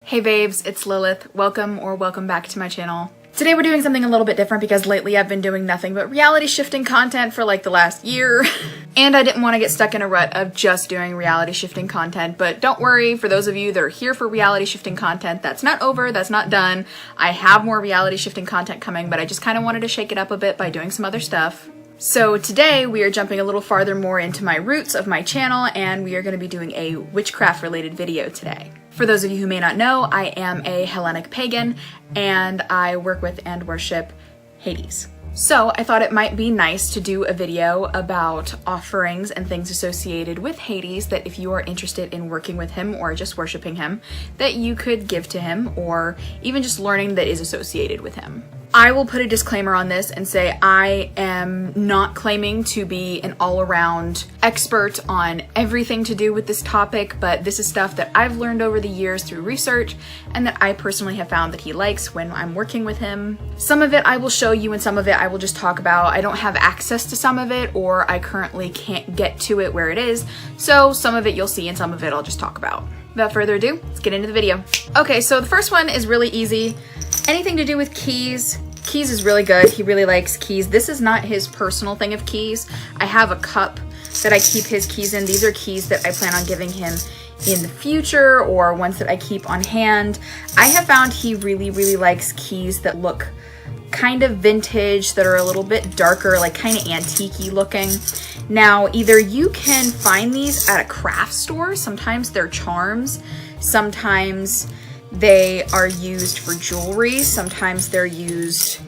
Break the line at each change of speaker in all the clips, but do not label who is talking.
Hey babes, it's Lilith. Welcome back to my channel. Today we're doing something a little bit different because lately I've been doing nothing but reality shifting content for like the last year. And I didn't want to get stuck in a rut of just doing reality shifting content, but don't worry, for those of you that are here for reality shifting content, that's not over, that's not done. I have more reality shifting content coming, but I just kind of wanted to shake it up a bit by doing some other stuff. So today we are jumping a little farther more into my roots of my channel, and we are going to be doing a witchcraft related video today. For those of you who may not know, I am a Hellenic pagan and I work with and worship Hades. So I thought it might be nice to do a video about offerings and things associated with Hades that if you are interested in working with him or just worshiping him, that you could give to him, or even just learning that is associated with him. I will put a disclaimer on this and say I am not claiming to be an all-around expert on everything to do with this topic, but this is stuff that I've learned over the years through research and that I personally have found that he likes when I'm working with him. Some of it I will show you and some of it I will just talk about. I don't have access to some of it, or I currently can't get to it where it is, so some of it you'll see and some of it I'll just talk about. Without further ado, let's get into the video. Okay, so the first one is really easy. Anything to do with keys. Keys is really good. He really likes keys. This is not his personal thing of keys. I have a cup that I keep his keys in. These are keys that I plan on giving him in the future, or ones that I keep on hand. I have found he really likes keys that look kind of vintage, that are a little bit darker, like kind of antique-y looking. Now, either you can find these at a craft store. Sometimes they're charms. Sometimes they are used for jewelry. Sometimes they're used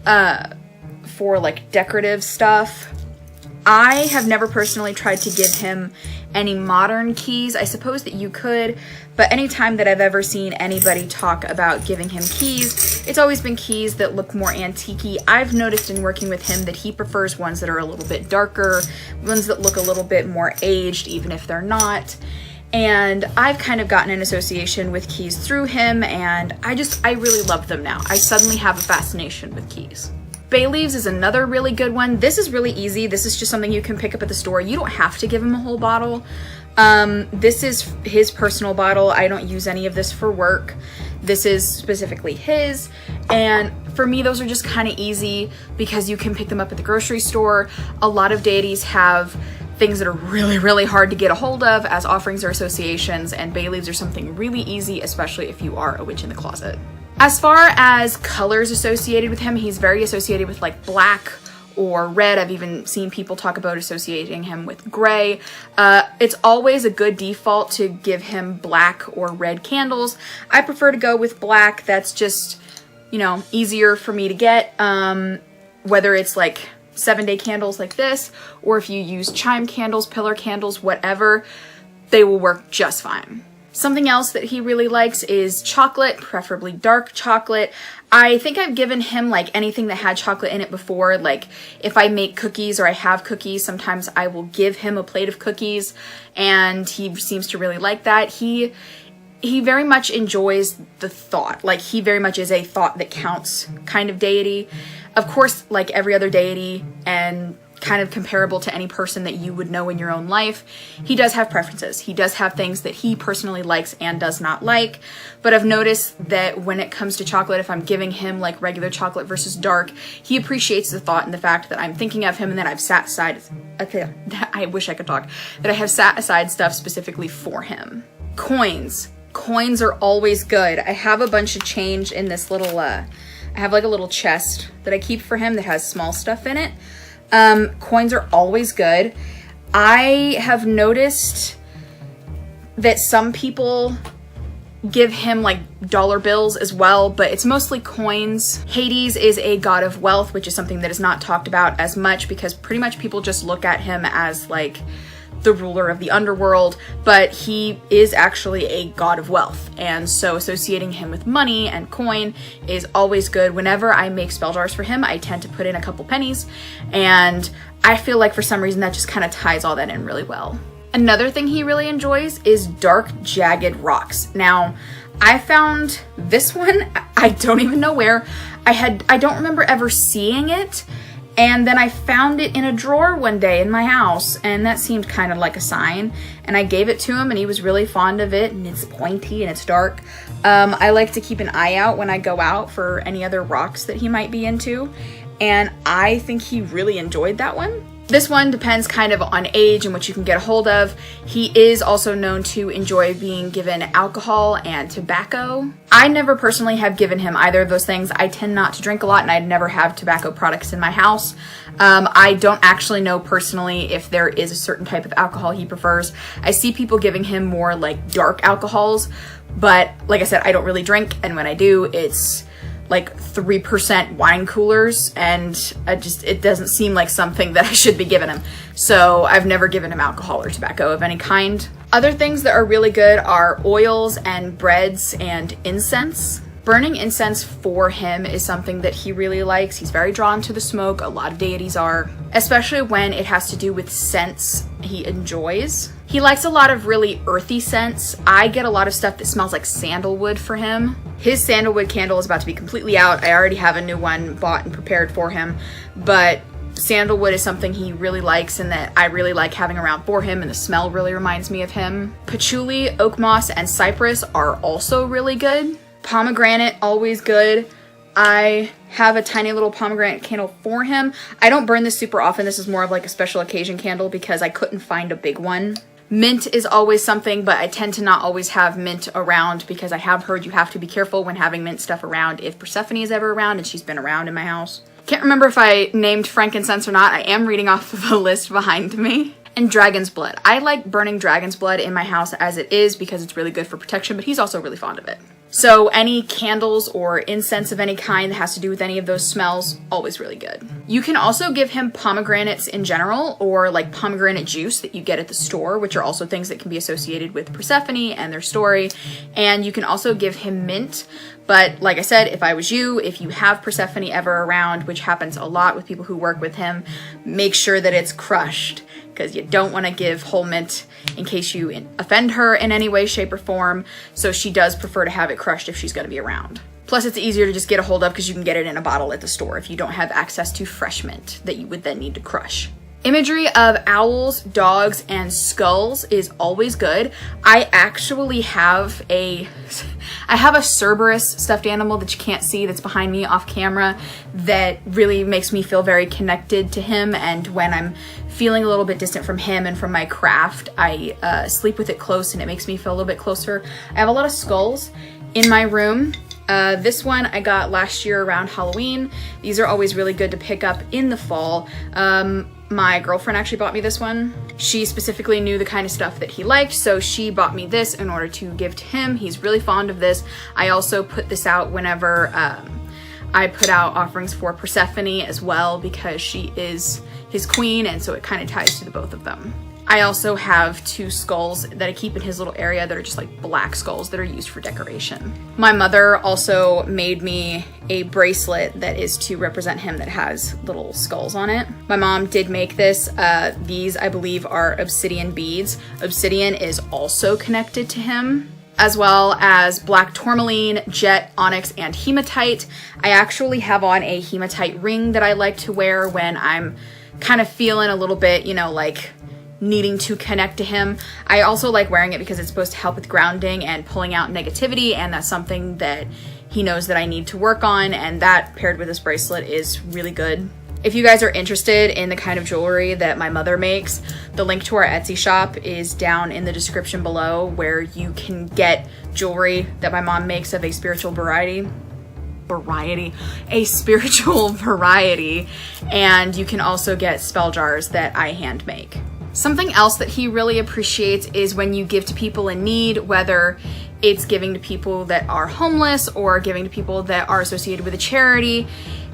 for like decorative stuff. I have never personally tried to give him any modern keys. I suppose that you could, but anytime that I've ever seen anybody talk about giving him keys, it's always been keys that look more antique-y. I've noticed in working with him that he prefers ones that are a little bit darker, ones that look a little bit more aged, even if they're not. And I've kind of gotten an association with keys through him, and I really love them now. I suddenly have a fascination with keys. Bay leaves is another really good one. This is really easy. This is just something you can pick up at the store. You don't have to give him a whole bottle. This is his personal bottle. I don't use any of this for work. This is specifically his. And for me, those are just kind of easy because you can pick them up at the grocery store. A lot of deities have things that are really hard to get a hold of as offerings or associations, and bay leaves are something really easy, especially if you are a witch in the closet. As far as colors associated with him, he's very associated with like black or red. I've even seen people talk about associating him with gray. It's always a good default to give him black or red candles. I prefer to go with black. That's just, you know, easier for me to get, whether it's like 7-day candles like this, or if you use chime candles, pillar candles, whatever, they will work just fine. Something else that he really likes is chocolate, preferably dark chocolate. I think I've given him like anything that had chocolate in it before. Like if I make cookies or I have cookies, sometimes I will give him a plate of cookies, and he seems to really like that. He very much enjoys the thought. Like he very much is a thought that counts kind of deity. Of course, like every other deity and kind of comparable to any person that you would know in your own life, he does have preferences. He does have things that he personally likes and does not like. But I've noticed that when it comes to chocolate, if I'm giving him like regular chocolate versus dark, he appreciates the thought and the fact that I'm thinking of him and that I've sat aside, I wish I could talk, that I have sat aside stuff specifically for him. Coins. Coins are always good. I have a bunch of change in this little, I have like a little chest that I keep for him that has small stuff in it. Coins are always good. I have noticed that some people give him like dollar bills as well, but it's mostly coins. Hades is a god of wealth, which is something that is not talked about as much because pretty much people just look at him as like the ruler of the underworld, but he is actually a god of wealth, and so associating him with money and coin is always good. Whenever I make spell jars for him, I tend to put in a couple pennies, and I feel like for some reason that just kind of ties all that in really well. Another thing he really enjoys is dark jagged rocks. Now, I found this one, I don't even know where. I don't remember ever seeing it, And then I found it in a drawer one day in my house, and that seemed kind of like a sign. And I gave it to him, and he was really fond of it, and it's pointy and it's dark. I like to keep an eye out when I go out for any other rocks that he might be into, and I think he really enjoyed that one. This one depends kind of on age and what you can get a hold of. He is also known to enjoy being given alcohol and tobacco. I never personally have given him either of those things. I tend not to drink a lot, and I never have tobacco products in my house. I don't actually know personally if there is a certain type of alcohol he prefers. I see people giving him more like dark alcohols, but like I said, I don't really drink, and when I do, it's like 3% wine coolers, and it doesn't seem like something that I should be giving him. So I've never given him alcohol or tobacco of any kind. Other things that are really good are oils and breads and incense. Burning incense for him is something that he really likes. He's very drawn to the smoke. A lot of deities are, especially when it has to do with scents he enjoys. He likes a lot of really earthy scents. I get a lot of stuff that smells like sandalwood for him. His sandalwood candle is about to be completely out. I already have a new one bought and prepared for him, but sandalwood is something he really likes and that I really like having around for him, and the smell really reminds me of him. Patchouli, oak moss, and cypress are also really good. Pomegranate, always good. I have a tiny little pomegranate candle for him. I don't burn this super often. This is more of like a special occasion candle because I couldn't find a big one. Mint is always something, but I tend to not always have mint around because I have heard you have to be careful when having mint stuff around if Persephone is ever around, and she's been around in my house. Can't remember if I named frankincense or not. I am reading off of a list behind me. And dragon's blood. I like burning dragon's blood in my house as it is because it's really good for protection, but he's also really fond of it. So any candles or incense of any kind that has to do with any of those smells, always really good. You can also give him pomegranates in general, or like pomegranate juice that you get at the store, which are also things that can be associated with Persephone and their story. And you can also give him mint. But like I said, if I was you, if you have Persephone ever around, which happens a lot with people who work with him, make sure that it's crushed, because you don't want to give whole mint in case you offend her in any way, shape, or form. So she does prefer to have it crushed if she's going to be around. Plus, it's easier to just get a hold of because you can get it in a bottle at the store if you don't have access to fresh mint that you would then need to crush. Imagery of owls, dogs, and skulls is always good. I actually have a Cerberus stuffed animal that you can't see that's behind me off camera that really makes me feel very connected to him, and when I'm feeling a little bit distant from him and from my craft, I sleep with it close and it makes me feel a little bit closer. I have a lot of skulls in my room. This one I got last year around Halloween. These are always really good to pick up in the fall. My girlfriend actually bought me this one. She specifically knew the kind of stuff that he liked, so she bought me this in order to give to him. He's really fond of this. I also put this out whenever I put out offerings for Persephone as well, because she is his queen, and so it kind of ties to the both of them. I also have 2 skulls that I keep in his little area that are just like black skulls that are used for decoration. My mother also made me a bracelet that is to represent him that has little skulls on it. My mom did make this. These, I believe, are obsidian beads. Obsidian is also connected to him, as well as black tourmaline, jet, onyx, and hematite. I actually have on a hematite ring that I like to wear when I'm kind of feeling a little bit, like needing to connect to him. I also like wearing it because it's supposed to help with grounding and pulling out negativity, and that's something that he knows that I need to work on, and that paired with this bracelet is really good. If you guys are interested in the kind of jewelry that my mother makes, the link to our Etsy shop is down in the description below, where you can get jewelry that my mom makes of a spiritual variety, and you can also get spell jars that I hand make. Something else that he really appreciates is when you give to people in need, whether it's giving to people that are homeless or giving to people that are associated with a charity.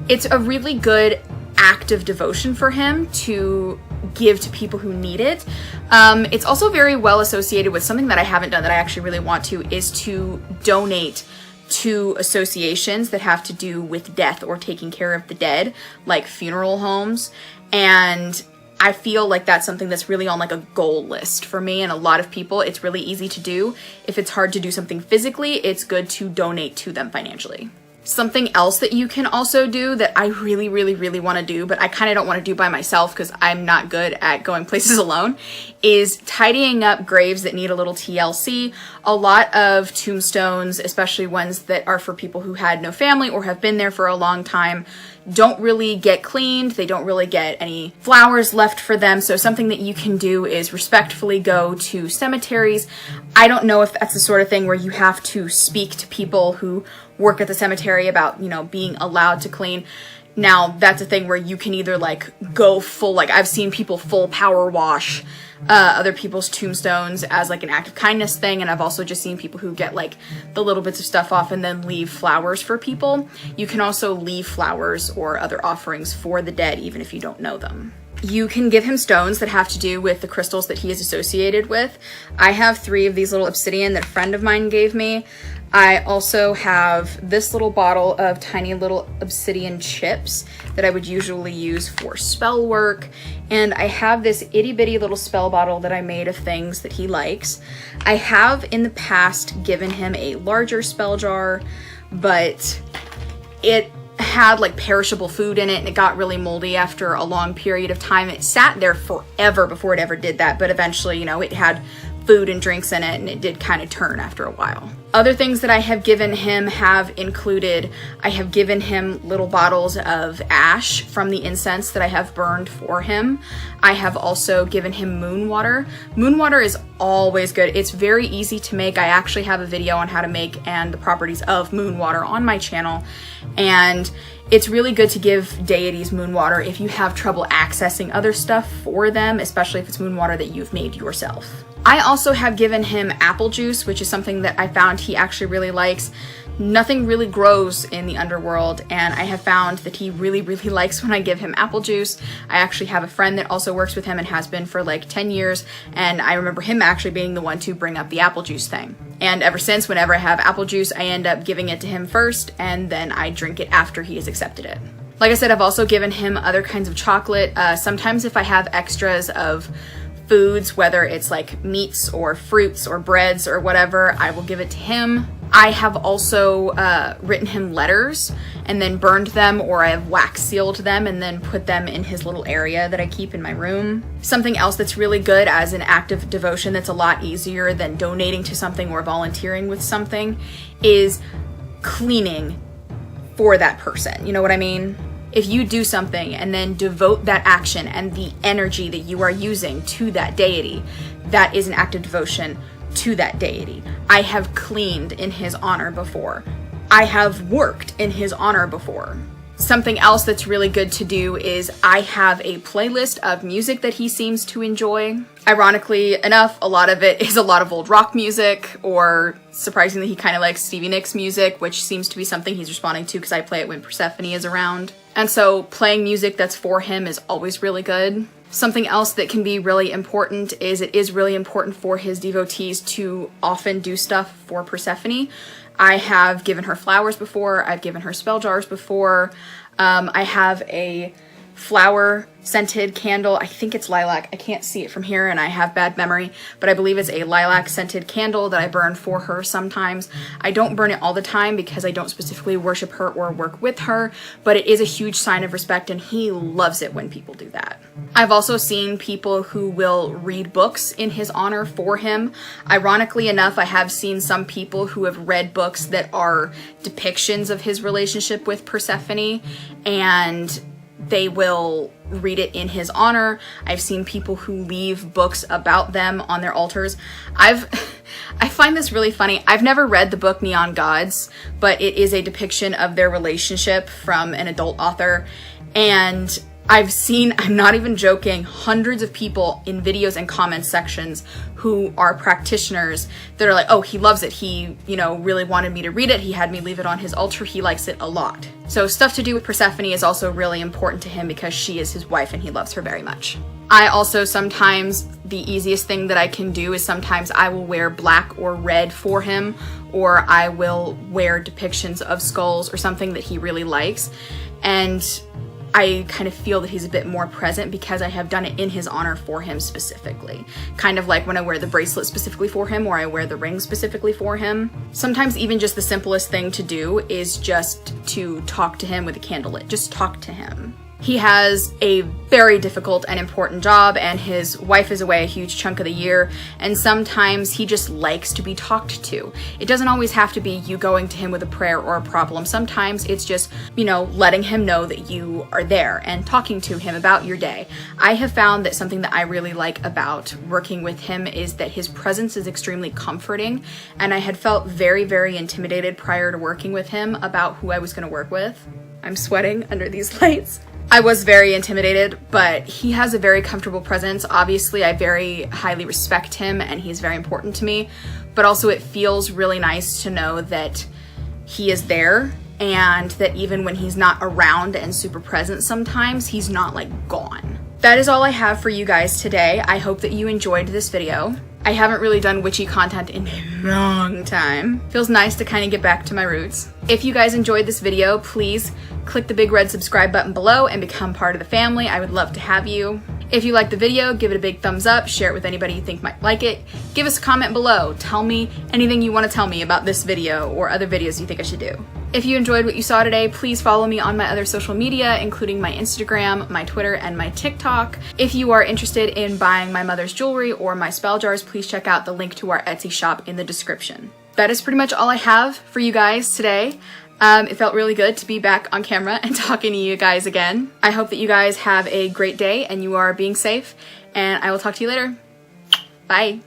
It's a really good act of devotion for him to give to people who need it. It's also very well associated with something that I haven't done that I actually really want to, is to donate to associations that have to do with death or taking care of the dead, like funeral homes. And I feel like that's something that's really on like a goal list for me and a lot of people. It's really easy to do. If it's hard to do something physically, it's good to donate to them financially. Something else that you can also do that I really, really, really want to do, but I kind of don't want to do by myself because I'm not good at going places alone, is tidying up graves that need a little TLC. A lot of tombstones, especially ones that are for people who had no family or have been there for a long time, don't really get cleaned. They don't really get any flowers left for them. So something that you can do is respectfully go to cemeteries. I don't know if that's the sort of thing where you have to speak to people who work at the cemetery about, you know, being allowed to clean. Now, that's a thing where you can either like go full, like I've seen people full power wash other people's tombstones as like an act of kindness thing, and I've also just seen people who get like the little bits of stuff off and then leave flowers for people. You can also leave flowers or other offerings for the dead even if you don't know them. You can give him stones that have to do with the crystals that he is associated with. I have 3 of these little obsidian that a friend of mine gave me. I also have this little bottle of tiny little obsidian chips that I would usually use for spell work. And I have this itty bitty little spell bottle that I made of things that he likes. I have in the past given him a larger spell jar, but it had like perishable food in it and it got really moldy after a long period of time. It sat there forever before it ever did that, but eventually, you know, it had food and drinks in it and it did kind of turn after a while. Other things that I have given him have included, I have given him little bottles of ash from the incense that I have burned for him. I have also given him moon water. Moon water is always good. It's very easy to make. I actually have a video on how to make and the properties of moon water on my channel. And it's really good to give deities moon water if you have trouble accessing other stuff for them, especially if it's moon water that you've made yourself. I also have given him apple juice, which is something that I found he actually really likes. Nothing really grows in the underworld, and I have found that he really, really likes when I give him apple juice. I actually have a friend that also works with him and has been for like 10 years, and I remember him actually being the one to bring up the apple juice thing. And ever since, whenever I have apple juice, I end up giving it to him first, and then I drink it after he has accepted it. Like I said, I've also given him other kinds of chocolate. Sometimes if I have extras of foods, whether it's like meats or fruits or breads or whatever, I will give it to him. I have also written him letters and then burned them, or I have wax sealed them and then put them in his little area that I keep in my room. Something else that's really good as an act of devotion that's a lot easier than donating to something or volunteering with something is cleaning for that person. You know what I mean? If you do something and then devote that action and the energy that you are using to that deity, that is an act of devotion to that deity. I have cleaned in his honor before. I have worked in his honor before. Something else that's really good to do is I have a playlist of music that he seems to enjoy. Ironically enough, a lot of it is a lot of old rock music, or surprisingly, he kind of likes Stevie Nicks music, which seems to be something he's responding to because I play it when Persephone is around. And so playing music that's for him is always really good. Something else that can be really important is it is really important for his devotees to often do stuff for Persephone. I have given her flowers before. I've given her spell jars before. I have a flower scented candle. I think it's lilac. I can't see it from here and I have bad memory, but I believe it's a lilac scented candle that I burn for her sometimes. I don't burn it all the time because I don't specifically worship her or work with her, but it is a huge sign of respect and he loves it when people do that. I've also seen people who will read books in his honor for him. Ironically enough, I have seen some people who have read books that are depictions of his relationship with Persephone, and they will read it in his honor. I've seen people who leave books about them on their altars. I find this really funny. I've never read the book Neon Gods, but it is a depiction of their relationship from an adult author. And I've seen, I'm not even joking, hundreds of people in videos and comment sections who are practitioners that are like, oh, he loves it. He, really wanted me to read it. He had me leave it on his altar. He likes it a lot. So stuff to do with Persephone is also really important to him because she is his wife and he loves her very much. I also sometimes, the easiest thing that I can do is sometimes I will wear black or red for him, or I will wear depictions of skulls or something that he really likes. And I kind of feel that he's a bit more present because I have done it in his honor for him specifically. Kind of like when I wear the bracelet specifically for him, or I wear the ring specifically for him. Sometimes even just the simplest thing to do is just to talk to him with a candle lit. Just talk to him. He has a very difficult and important job, and his wife is away a huge chunk of the year, and sometimes he just likes to be talked to. It doesn't always have to be you going to him with a prayer or a problem. Sometimes it's just, you know, letting him know that you are there and talking to him about your day. I have found that something that I really like about working with him is that his presence is extremely comforting, and I had felt very, very intimidated prior to working with him about who I was going to work with. I'm sweating under these lights. I was very intimidated, but he has a very comfortable presence. Obviously, I very highly respect him and he's very important to me, but also it feels really nice to know that he is there and that even when he's not around and super present sometimes, he's not like gone. That is all I have for you guys today. I hope that you enjoyed this video. I haven't really done witchy content in a long time. Feels nice to kind of get back to my roots. If you guys enjoyed this video, please click the big red subscribe button below and become part of the family. I would love to have you. If you liked the video, give it a big thumbs up, share it with anybody you think might like it. Give us a comment below. Tell me anything you want to tell me about this video or other videos you think I should do. If you enjoyed what you saw today, please follow me on my other social media, including my Instagram, my Twitter, and my TikTok. If you are interested in buying my mother's jewelry or my spell jars, please check out the link to our Etsy shop in the description. That is pretty much all I have for you guys today. It felt really good to be back on camera and talking to you guys again. I hope that you guys have a great day and you are being safe, and I will talk to you later. Bye.